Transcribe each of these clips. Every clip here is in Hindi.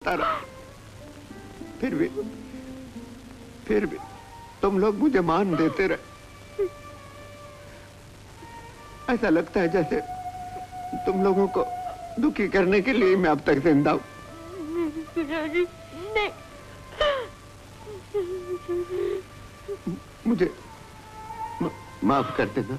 करता रहा, फिर भी तुम लोग मुझे मान देते रहे। ऐसा लगता है जैसे तुम लोगों को दुखी करने के लिए मैं अब तक जिंदा हूं। नहीं, मुझे माफ कर देना।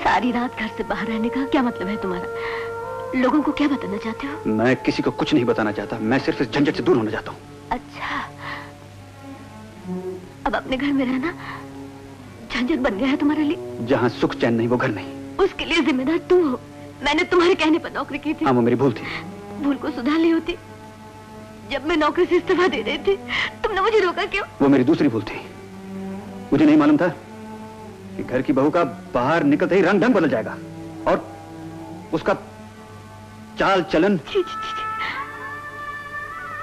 सारी रात घर से बाहर रहने का क्या मतलब है तुम्हारा? लोगों को क्या बताना चाहते हो? मैं किसी को कुछ नहीं बताना चाहता, मैं सिर्फ इस झंझट से दूर होना चाहता हूँ। अच्छा, अब अपने घर में रहना झंझट बन गया है तुम्हारे लिए? जहाँ सुख चैन नहीं वो घर नहीं। उसके लिए जिम्मेदार तुम हो। मैंने तुम्हारे कहने पर नौकरी की थी। हाँ, वो मेरी भूल थी। भूल को सुधार ली होती। जब मैं नौकरी से इस्तीफा दे रही थी तुमने मुझे रोका क्यों? वो मेरी दूसरी भूल थी। मुझे नहीं मालूम था कि घर की बहू का बाहर निकलते ही रंग ढंग बदल जाएगा और उसका चाल चलन।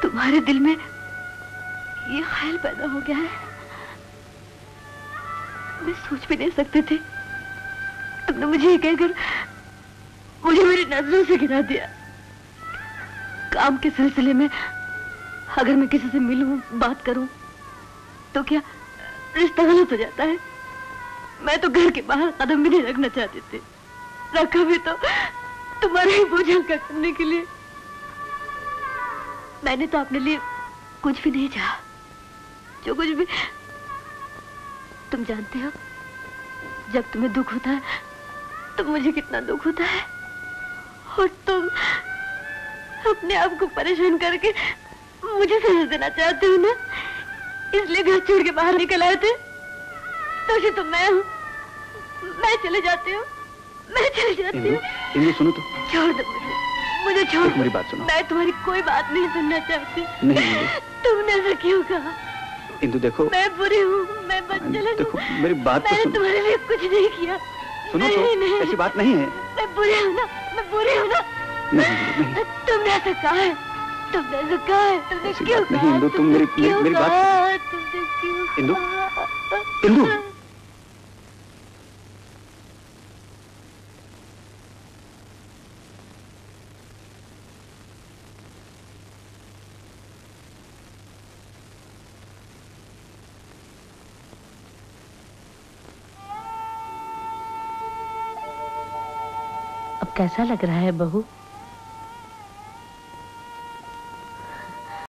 तुम्हारे दिल में ये ख्याल पैदा हो गया है? मैं सोच भी नहीं सकते थे। तुमने मुझे ये कहकर मुझे मेरी नजरों से गिरा दिया। काम के सिलसिले में अगर मैं किसी से मिलूं, बात करूं, तो क्या रिश्ता गलत हो जाता है? मैं तो घर के बाहर कदम भी नहीं रखना चाहती थी। रखा भी तो तुम्हारे ही बोझ हल्का करने के लिए। मैंने तो अपने लिए कुछ भी नहीं चाहा। जो कुछ भी, तुम जानते हो जब तुम्हें दुख होता है तो मुझे कितना दुख होता है, और तुम अपने आप को परेशान करके मुझे सजा देना चाहते हो ना, इसलिए घर छोड़ के बाहर निकल आए थे। दोषी तो मैं हूँ। मैं चले जाती हूँ, मैं चले जाती हूँ। इंदु सुनो तो। छोड़ दो मुझे, छोड़ दो। मेरी बात सुनो। मैं तुम्हारी कोई बात नहीं सुनना चाहती। नहीं इंदु। तुमने ऐसा क्यों कहा? इंदु देखो, मैं बुरी हूँ, मैं बदचलन हूँ। देखो मेरी बात तो सुनो। मैंने तुम्हारे लिए कुछ नहीं किया। सुनो नहीं, तो, नहीं, ऐसी बात नहीं है। मैं बुरी हूँ ना, मैं बुरी हूँ ना। नहीं। तुमने ऐसा कहा है, तुमने ऐसा कहा है, तुमने क्यों कहा? नहीं इंदु, तुम मेरी बात तुमने क्यों? इंदु, इंदु। अब कैसा लग रहा है बहू?